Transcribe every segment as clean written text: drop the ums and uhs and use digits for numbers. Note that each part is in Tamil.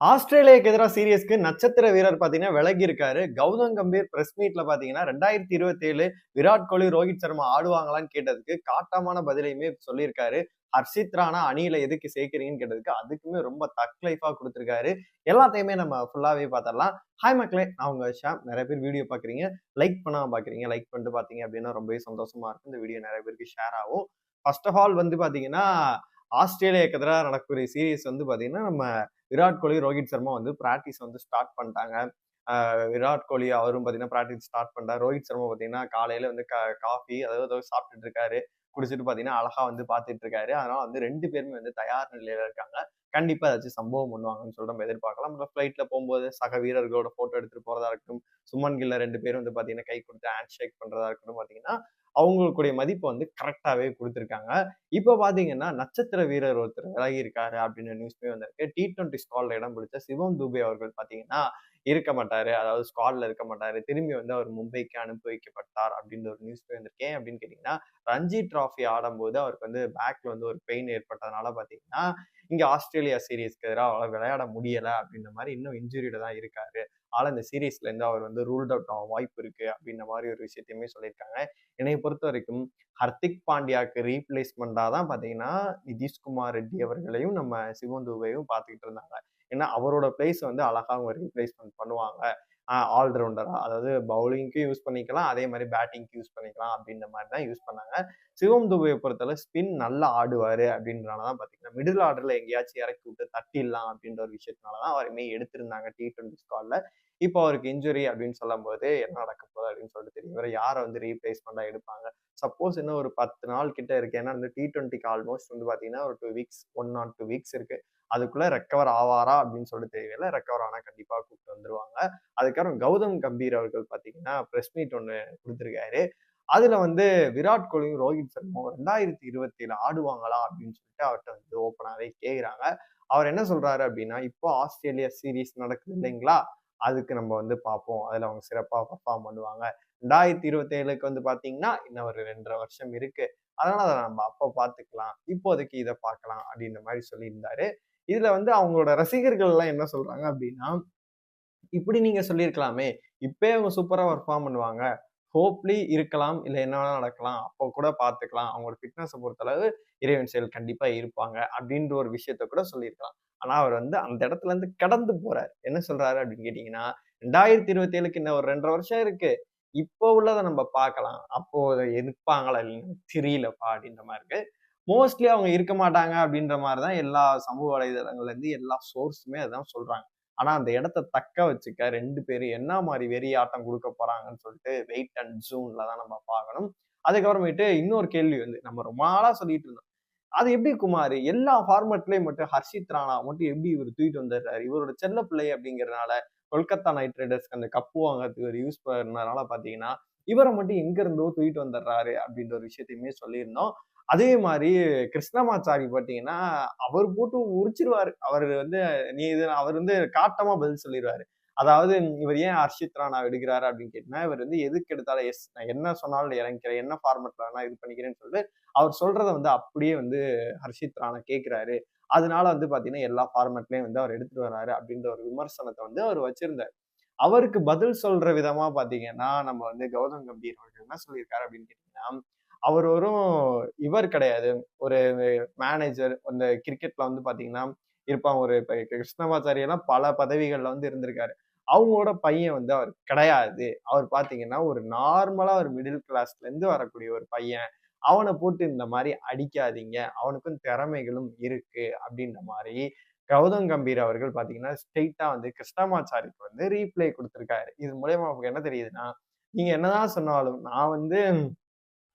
ஆஸ்திரேலியாக்கு எதிராக சீரியஸ்க்கு நட்சத்திர வீரர் பாத்தீங்கன்னா விலகி இருக்காரு. கௌதம் கம்பீர் பிரஸ் மீட்ல பாத்தீங்கன்னா 2027 விராட் கோலி, ரோஹித் சர்மா ஆடுவாங்களான்னு கேட்டதுக்கு காட்டமான பதிலையுமே சொல்லியிருக்காரு. ஹர்ஷித் ராணா அணியில எதுக்கு சேர்க்கிறீங்கன்னு கேட்டதுக்கு அதுக்குமே ரொம்ப தக் லைஃபா கொடுத்திருக்காரு. எல்லாத்தையுமே நம்ம ஃபுல்லாவே பாத்திரலாம். ஹாய் மக்களே, நான் உங்க ஷாம். நிறைய பேர் வீடியோ பாக்குறீங்க, லைக் பண்ணாம பாக்குறீங்க. லைக் பண்ணிட்டு பாத்தீங்க அப்படின்னா ரொம்பவே சந்தோஷமா இருக்கும். இந்த வீடியோ நிறைய பேருக்கு ஷேர் ஆகும். ஃபர்ஸ்ட் ஆஃப் ஆல் வந்து பாத்தீங்கன்னா ஆஸ்திரேலியாக்கு எதிராக நடக்கக்கூடிய சீரீஸ் வந்து பாத்தீங்கன்னா நம்ம விராட் கோலி, ரோஹித் சர்மா வந்து பிராக்டிஸ் வந்து ஸ்டார்ட் பண்ணிட்டாங்க. விராட் கோலி அவரும் பாத்தீங்கன்னா பிராக்டிஸ் ஸ்டார்ட் பண்ணிட்டாரு. ரோஹித் சர்மா பாத்தீங்கன்னா காலையில வந்து காஃபி அதாவது சாப்பிட்டுட்டு இருக்காரு. குடிச்சிட்டு பாத்தீங்கன்னா அழகா வந்து பாத்துட்டு இருக்காரு. அதனால வந்து 2 பேருமே வந்து தயார் நிலையில இருக்காங்க. கண்டிப்பா ஏதாச்சும் சம்பவம் பண்ணுவாங்கன்னு சொல்லிட்டு நம்ம எதிர்பார்க்கலாம். ஃபிளைட்ல போகும்போது சக வீரர்களோட போட்டோ எடுத்துட்டு போறதா இருக்கட்டும், சுமன் கில்ல 2 பேரும் வந்து பாத்தீங்கன்னா கை கொடுத்து ஹேண்ட் ஷேக் பண்றதா இருக்கட்டும் பாத்தீங்கன்னா அவங்களுக்குடைய மதிப்பை வந்து கரெக்டாவே கொடுத்திருக்காங்க. இப்போ பாத்தீங்கன்னா நட்சத்திர வீரர் ஒருத்தர் விலகி இருக்காரு அப்படின்னு நியூஸ்மே வந்திருக்கு. T20 ஸ்குவாட்ல இடம் பிடிச்ச சிவம் துபே அவர்கள் பாத்தீங்கன்னா இருக்க மாட்டாரு. அதாவது ஸ்குவாட்ல இருக்க மாட்டாரு. திரும்பி வந்து அவர் மும்பைக்கு அனுப்பி வைக்கப்பட்டார் அப்படின்னு ஒரு நியூஸ்மே வந்திருக்கு. ஏன் அப்படின்னு கேட்டீங்கன்னா ரஞ்சி டிராஃபி ஆடும்போது அவருக்கு வந்து பேக்ல வந்து ஒரு பெயின் ஏற்பட்டதுனால பாத்தீங்கன்னா இங்க ஆஸ்திரேலியா சீரீஸ்க்கு எதிராக அவரால் விளையாட முடியல அப்படின்ற மாதிரி இன்னும் இன்ஜுரியில தான் இருக்காரு. ஆனா இந்த சீரீஸ்ல இருந்து அவர் வந்து ரூல்ட் அவுட் ஆக வாய்ப்பு இருக்கு அப்படின்ற மாதிரி ஒரு விஷயத்தையுமே சொல்லியிருக்காங்க. என்னை பொறுத்த வரைக்கும் ஹர்திக் பாண்டியாக்கு ரீப்ளேஸ்மெண்டா தான் பாத்தீங்கன்னா நிதிஷ்குமார் ரெட்டி அவர்களையும் நம்ம சிவம் துபேயும் பார்த்துக்கிட்டு இருந்தாங்க. ஏன்னா அவரோட பிளேஸ் வந்து அழகா அவங்க ரீப்ளேஸ்மெண்ட் பண்ணுவாங்க. ஆல்ரவுண்டரா, அதாவது பவுலிங்க்கும் யூஸ் பண்ணிக்கலாம், அதே மாதிரி பேட்டிங்க்கு யூஸ் பண்ணிக்கலாம் அப்படின்ற மாதிரி தான் யூஸ் பண்ணாங்க. சிவம் துபையை பொறுத்தளவு ஸ்பின் நல்லா ஆடுவாரு அப்படின்றனாலதான் பாத்தீங்கன்னா மிடில் ஆர்டர்ல எங்கேயாச்சும் இறக்கி விட்டு தட்டிடலாம் அப்படின்ற ஒரு விஷயத்தினாலதான் அவருமே எடுத்திருந்தாங்க T20 ஸ்குவாட்ல. இப்போ அவருக்கு இன்ஜுரி அப்படின்னு சொல்லும் போது என்ன நடக்க போகுது அப்படின்னு சொல்லிட்டு தெரியும். வேற யாரை வந்து ரீப்ளேஸ்மெண்டா எடுப்பாங்க. சப்போஸ் இன்னும் ஒரு 10 நாள் கிட்ட இருக்கு. ஏன்னா இந்த T20க்கு ஆல்மோஸ்ட் வந்து பாத்தீங்கன்னா ஒரு 2 வீக்ஸ் 1 ஆர் 2 வீக்ஸ் இருக்கு. அதுக்குள்ள ரெக்கவர் ஆவாரா அப்படின்னு சொல்லிட்டு தெரியல. ரெக்கவர் ஆனா கண்டிப்பா கூப்பிட்டு வந்துருவாங்க. அதுக்கப்புறம் கௌதம் கம்பீர் அவர்கள் பாத்தீங்கன்னா பிரஸ் மீட் ஒண்ணு கொடுத்திருக்காரு. அதுல வந்து விராட் கோலியும் ரோஹித் சர்மாவும் 2027 ஆடுவாங்களா அப்படின்னு சொல்லிட்டு அவர்கிட்ட வந்து ஓப்பனாவே கேக்குறாங்க. அவர் என்ன சொல்றாரு அப்படின்னா, இப்போ ஆஸ்திரேலியா சீரீஸ் நடக்குது இல்லைங்களா, அதுக்கு நம்ம வந்து பார்ப்போம். அதுல அவங்க சிறப்பா பெர்ஃபார்ம் பண்ணுவாங்க. 2027க்கு வந்து பாத்தீங்கன்னா இன்னும் ஒரு 2.5 வருஷம் இருக்கு. அதனால அதை நம்ம அப்ப பாத்துக்கலாம். இப்போதைக்கு இதை பார்க்கலாம் அப்படின்ற மாதிரி சொல்லியிருந்தாரு. இதுல வந்து அவங்களோட ரசிகர்கள் எல்லாம் என்ன சொல்றாங்க அப்படின்னா, இப்படி நீங்க சொல்லியிருக்கலாமே, இப்பயே அவங்க சூப்பரா பெர்ஃபார்ம் பண்ணுவாங்க. ஹோப்லி இருக்கலாம், இல்ல என்ன வேணா நடக்கலாம். அப்போ கூட பார்த்துக்கலாம். அவங்களோட ஃபிட்னஸ பொறுத்தளவு இறைவன் செயல் கண்டிப்பா இருப்பாங்க. அப்படின்ற ஒரு விஷயத்த கூட சொல்லியிருக்கலாம். ஆனா அவர் வந்து அந்த இடத்துல இருந்து கடந்து போறாரு. என்ன சொல்றாரு அப்படின்னு கேட்டீங்கன்னா, 2027க்கு இன்னும் ஒரு 2.5 வருஷம் இருக்கு. இப்போ உள்ளத நம்ம பார்க்கலாம். அப்போ இருப்பாங்களா இல்லையான்னு தெரியலப்பா அப்படின்ற மாரி இருக்கு. மோஸ்ட்லி அவங்க இருக்க மாட்டாங்க அப்படின்ற மாரி தான் எல்லா சமூக வலைதளங்கள்ல இருந்து எல்லா சோர்ஸுமே அதான் சொல்றாங்க. ஆனா அந்த இடத்த தக்க வச்சுக்க 2 பேரும் என்ன மாரி வெறியாட்டம் குடுக்க போறாங்கன்னு சொல்லிட்டு வெயிட் அண்ட் ஜூன்ல தான் நம்ம பார்க்கணும். அதுக்கப்புறமேட்டு இன்னொரு கேள்வி வந்து நம்ம ரொம்ப நாளா சொல்லிட்டு இருந்தோம். அது எப்படி குமாரு எல்லா ஃபார்மட்லயும் மட்டும் ஹர்ஷித் ராணா மட்டும் எப்படி இவரு தூக்கிட்டு வந்துடுறாரு? இவரோட செல்ல பிள்ளை அப்படிங்கிறதுனால கொல்கத்தா நைட் ரைடர்ஸ்க்கு அந்த கப்பு வாங்குறதுக்கு இவரு யூஸ் பண்ணதுனால பார்த்தீங்கன்னா, இவர மட்டும் எங்க இருந்தோ தூக்கிட்டு வந்துடுறாரு அப்படின்ற ஒரு விஷயத்தையுமே சொல்லியிருந்தோம். அதே மாரி கிருஷ்ணமாச்சாரி பார்த்தீங்கன்னா, அவர் போட்டு உரிச்சிருவாரு. அவரு வந்து அவர் வந்து காட்டமா பதில் சொல்லிருவாரு. அதாவது இவர் ஏன் ஹர்ஷித் ராணாவ எடுக்கிறாரு அப்படின்னு கேட்டீங்கன்னா, இவர் வந்து எதுக்கு எடுத்தாலும் எஸ் நான் என்ன சொன்னாலும் இறங்கிக்கிறேன். என்ன ஃபார்மட்ல வேணா இது பண்ணிக்கிறேன்னு சொல்லிட்டு, அவர் சொல்றத வந்து அப்படியே வந்து ஹர்ஷித் ராணா கேட்கிறாரு. அதனால வந்து பார்த்தீங்கன்னா, எல்லா ஃபார்மட்லயும் வந்து அவர் எடுத்துட்டு வராரு அப்படின்ற ஒரு விமர்சனத்த வந்து அவர் வச்சிருந்தாரு. அவருக்கு பதில் சொல்ற விதமா பார்த்தீங்கன்னா, நம்ம வந்து கௌதம் கம்பீர் அவர்கள் என்ன சொல்லியிருக்காரு அப்படின்னு கேட்டீங்கன்னா, அவர் வெறும் இவர் கிடையாது. ஒரு மேனேஜர் அந்த கிரிக்கெட்ல வந்து பார்த்தீங்கன்னா, இருப்பாங்க. ஒரு இப்ப கிருஷ்ணமாச்சாரி எல்லாம் பல பதவிகள்ல வந்து இருந்திருக்காரு. அவங்களோட பையன் வந்து அவர் கிடையாது. அவர் பார்த்தீங்கன்னா, ஒரு நார்மலா ஒரு மிடில் கிளாஸ்ல இருந்து வரக்கூடிய ஒரு பையன். அவன போட்டு இந்த மாரி அடிக்காதீங்க. அவனுக்கும் திறமைகளும் இருக்கு அப்படின்ற மாரி கௌதம் கம்பீர் அவர்கள் பார்த்தீங்கன்னா, ஸ்ட்ரெய்ட்டா வந்து கிருஷ்ணமாச்சாரிக்கு வந்து ரீப்ளை குடுத்திருக்காரு. இது மூலியமா நமக்கு என்ன தெரியுதுன்னா, நீங்க என்னதான் சொன்னாலும் நான் வந்து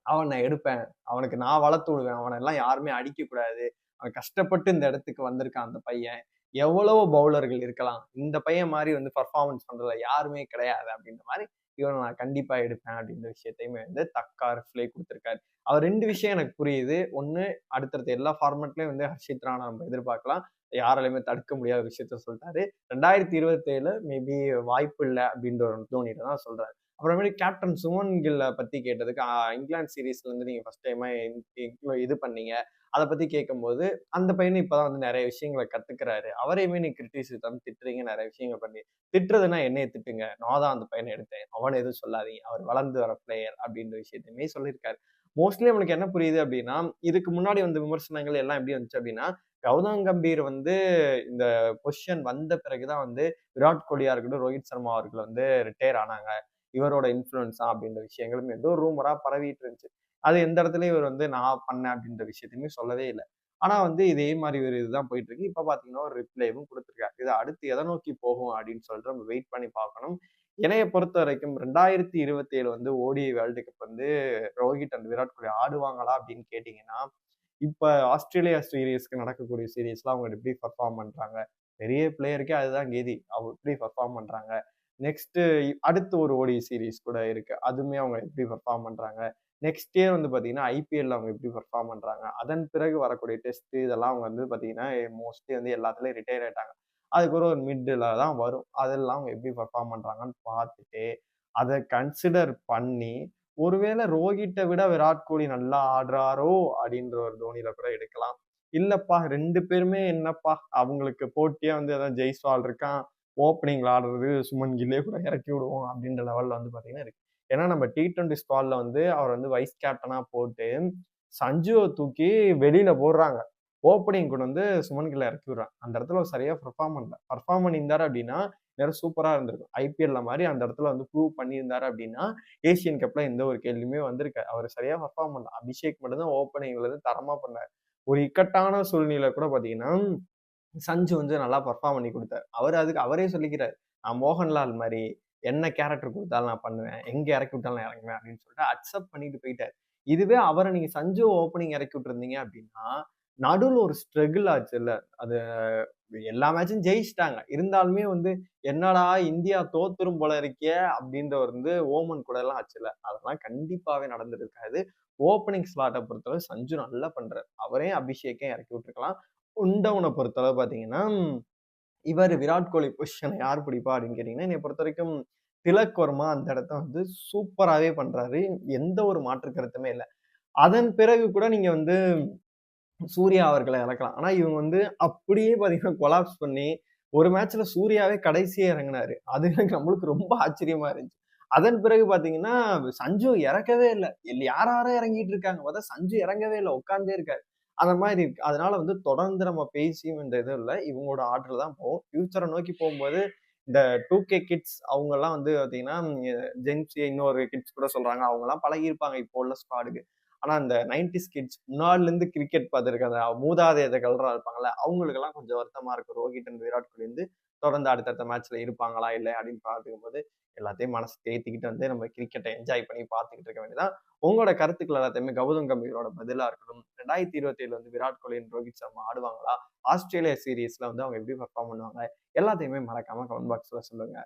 அவன எடுப்பேன். அவனுக்கு நான் வளர்த்து விடுவேன். அவனெல்லாம் யாருமே அடிக்கக்கூடாது. அவன் கஷ்டப்பட்டு இந்த இடத்துக்கு வந்திருக்கான் அந்த பையன். எவ்வளவோ பவுலர்கள் இருக்கலாம். இந்த பையன் மாரி வந்து பெர்ஃபார்மன்ஸ் பண்றதுல யாருமே கிடையாது அப்படின்ற மாரி, இவன நான் கண்டிப்பா எடுப்பேன் அப்படின்ற விஷயத்தையுமே வந்து தக்கா ரிப்ளை குடுத்திருக்காரு. அவர் 2 விஷயம் எனக்கு புரியுது. 1 அடுத்தடுத்த எல்லா ஃபார்மட்லயும் வந்து ஹர்ஷித் ராணா நம்ம எதிர்பார்க்கலாம். யாராலயுமே தடுக்க முடியாத விஷயத்த சொல்ட்டாரு. 2027 மேபி வாய்ப்பு இல்ல அப்படின்ற ஒரு தோணியில தான் சொல்றாரு. அப்புறமேட்டு கேப்டன் சுமன் கில்ல பத்தி கேட்டதுக்கு, இங்கிலாந்து சீரிஸ்ல இருந்து நீங்க ஃபர்ஸ்ட் டைமா இது பண்ணீங்க. அதை பத்தி கேட்கும்போது அந்த பையனும் இப்பதான் வந்து நிறைய விஷயங்களை கத்துக்கிறாரு. அவரையுமே நீ கிரிட்டிசிசம் திட்டுறீங்க, நிறைய விஷயங்கள் பண்ணி திட்டுறதுன்னா என்னைய திட்டுங்க, நான் தான் அந்த பையனை எடுத்தேன், அவனை எதுவும் சொல்லாதீங்க, அவர் வளர்ந்து வர பிளேயர் அப்படின்ற விஷயத்தையுமே சொல்லியிருக்காரு. மோஸ்ட்லி நம்மளுக்கு என்ன புரியுது அப்படின்னா, இதுக்கு முன்னாடி வந்த விமர்சனங்கள் எல்லாம் எப்படி வந்துச்சு அப்படின்னா, கௌதம் கம்பீர் வந்து இந்த பொசிஷன் வந்த பிறகுதான் வந்து விராட் கோலியா இருக்கட்டும், ரோஹித் சர்மா அவர்கள் வந்து ரிட்டயர் ஆனாங்க. இவரோட இன்ஃப்ளூயன்ஸா அப்படின்ற விஷயங்களும் ஏதோ ரூமரா பரவிட்டு இருந்துச்சு. அது எந்த இடத்துலயும் இவர் வந்து நான் பண்ணேன் அப்படின்ற விஷயத்தையுமே சொல்லவே இல்ல. ஆனா வந்து இதே மாரி ஒரு இதுதான் போயிட்டு இருக்கு. இப்ப பாத்தீங்கன்னா ஒரு ரிப்ளேவும் குடுத்திருக்காரு. இது அடுத்து எத நோக்கி போகும் அப்படின்னு சொல்லிட்டு நம்ம வெயிட் பண்ணி பார்க்கணும். என்னைய பொறுத்தவரைக்கும் 2027 வந்து ஓடிஐ வேர்ல்டு கப் வந்து ரோஹித் அண்ட் விராட் கோலி ஆடுவாங்களா அப்படின்னு கேட்டீங்கன்னா, இப்ப ஆஸ்திரேலியா சீரிஸ்க்கு நடக்கக்கூடிய சீரிஸ்ல அவங்க எப்படி பெர்ஃபார்ம் பண்றாங்க? பெரிய பிளேயருக்கே அதுதான் கெதி. அவங்க எப்படி பெர்ஃபார்ம் பண்றாங்க? நெக்ஸ்ட் அடுத்து ஒரு ஓடிஐ சீரிஸ் கூட இருக்கு. அதுவுமே அவங்க எப்படி பெர்ஃபார்ம் பண்றாங்க? நெக்ஸ்ட் இயர் வந்து பாத்தீங்கன்னா, ஐபிஎல்ல அவங்க எப்படி பெர்ஃபார்ம் பண்றாங்க? அதன் பிறகு வரக்கூடிய டெஸ்ட் இதெல்லாம் அவங்க வந்து பாத்தீங்கன்னா, மோஸ்ட்லி வந்து எல்லாத்துலயும் ரிட்டயர் ஆயிட்டாங்க. அதுக்கப்புறம் ஒரு மிட்ல தான் வரும். அதெல்லாம் அவங்க எப்படி பெர்ஃபார்ம் பண்றாங்கன்னு பார்த்துட்டு, அத கன்சிடர் பண்ணி, ஒருவேளை ரோஹிட்ட விட விராட் கோலி நல்லா ஆடுறாரோ! அப்படின்ற ஒரு தோனியில கூட எடுக்கலாம். இல்லப்பா 2 பேருமே என்னப்பா அவங்களுக்கு போட்டியா வந்து ஏதாவது ஜெய்ஸ்வால் இருக்கான். ஓப்பனிங்ல ஆடுறது சுமன் கில்லே கூட இறக்கி விடுவோம் அப்படின்ற லெவல்ல வந்து பாத்தீங்கன்னா இருக்கு. ஏன்னா நம்ம T20 ஸ்குவாட்ல வந்து அவர் வந்து வைஸ் கேப்டனா போட்டு, சஞ்சுவ தூக்கி வெளியில போடுறாங்க. ஓப்பனிங் கொண்டு வந்து சுமன் கில்ல இறக்கி விடுறாங்க. அந்த இடத்துல அவர் சரியா பெர்ஃபார்ம் பண்ணல. பெர்ஃபார்ம் பண்ணியிருந்தாரு அப்படின்னா, நேரம் சூப்பரா இருந்திருக்கும். ஐபிஎல்ல மாரி அந்த இடத்துல வந்து ப்ரூவ் பண்ணியிருந்தாரு அப்படின்னா, ஏசியன் கப்ல எந்த ஒரு கேள்வியுமே வந்திருக்காது. அவர் சரியா பெர்ஃபார்ம் பண்ணல. அபிஷேக் மட்டும் தான் ஓப்பனிங்ல இருந்து தரமா பண்ணாரு. ஒரு இக்கட்டான சூழ்நிலை கூட பாத்தீங்கன்னா, சஞ்சு வந்து நல்லா பெர்ஃபார்ம் பண்ணி குடுத்தாரு. அதுக்கு அவரே சொல்லிக்கிறாரு. நான் மோகன்லால் மாரி, என்ன கேரக்டர் குடுத்தாலும் நான் பண்ணுவேன். எங்க இறக்கி விட்டாலும் நான் இறங்குவேன் அப்படின்னு சொல்லிட்டு அக்செப்ட் பண்ணிட்டு போயிட்டாரு. இதுவே அவர நீங்க சஞ்சுவ ஓப்பனிங் இறக்கி விட்டுருந்தீங்க அப்படின்னா, நடுவுல ஒரு ஸ்ட்ரகிள் ஆச்சுல்ல. அது எல்லா மேட்சும் ஜெயிச்சுட்டாங்க. இருந்தாலுமே வந்து என்னடா இந்தியா தோத்துரும் போல இருக்கே அப்படின்ற வந்து ஓமன் கூட எல்லாம் ஆச்சுல்ல. அதெல்லாம் கண்டிப்பாவே நடந்திருக்காது. ஓப்பனிங் ஸ்லாட்ட பொறுத்தவரை சஞ்சு நல்லா பண்றாரு. அவரையும் அபிஷேக்கையும் இறக்கி விட்டுருக்கலாம். உண்டவன பொறுத்தளவு பார்த்தீங்கன்னா, இவரு விராட் கோலி பொசிஷன யார் பிடிப்பா அப்படின்னு கேட்டீங்கன்னா, என்னைய பொறுத்தவரைக்கும் திலக் வர்மா அந்த இடத்த வந்து சூப்பராவே பண்றாரு. எந்த ஒரு மாற்று கருத்துமே இல்ல. அதன் பிறகு கூட நீங்க வந்து சூர்யா அவர்கள இறக்கலாம். ஆனா இவங்க வந்து அப்படியே பார்த்தீங்கன்னா கொலாப்ஸ் பண்ணி, ஒரு மேட்ச்ல சூர்யாவே கடைசியா இறங்குனாரு. அது எனக்கு நம்மளுக்கு ரொம்ப ஆச்சரியமா இருந்துச்சு. அதன் பிறகு பார்த்தீங்கன்னா, சஞ்சு இறக்கவே இல்ல. யார் யாரோ இறங்கிட்டு இருக்காங்க. பார்த்தா சஞ்சு இறங்கவே இல்ல. உட்கார்ந்தே இருக்காரு. அந்த மாரி இருக்கு. அதனால வந்து தொடர்ந்து நம்ம பேசியும் இந்த இது இல்ல. இவங்களோட ஆர்டர் தான் போகும். ஃபியூச்சர நோக்கி போம்போது, இந்த 2கே கிட்ஸ் அவங்கலாம் வந்து பார்த்தீங்கன்னா, ஜென்ஸி இன்னொரு கிட்ஸ் கூட சொல்றாங்க. அவங்கலாம் பழகியிருப்பாங்க இப்போ உள்ள ஸ்குவாடுக்கு. ஆனா இந்த 90ஸ் கிட்ஸ் முன்னாடில இருந்து கிரிக்கெட் பார்த்திருக்க அந்த மூதாதையர்கள்லாம் இருப்பாங்கல்ல, அவங்களுக்கெல்லாம் கொஞ்சம் வருத்தமா இருக்கும். ரோஹித் அண்ட் விராட் கோலி வந்து தொடர்ந்து அடுத்தடுத்த மேட்ச்ல இருப்பாங்களா? இல்லையா? அப்படின்னு பார்த்துக்கும்போது, எல்லாத்தையும் மனசு தேத்திக்கிட்டு வந்து நம்ம கிரிக்கெட்ட என்ஜாய் பண்ணி பார்த்துக்கிட்டு இருக்க வேண்டியது தான். உங்களோட கருத்துக்கள் எல்லாத்தையுமே கௌதம் கம்பீரோட பதிலா இருக்கட்டும். 2027 வந்து விராட் கோலி அண்ட் ரோஹித் சர்மா ஆடுவாங்களா? ஆஸ்திரேலியா சீரிஸ்ல வந்து அவங்க எப்படி பெர்ஃபார்ம் பண்ணுவாங்க? எல்லாத்தையுமே மறக்காம கமெண்ட் பாக்ஸ்ல சொல்லுங்க.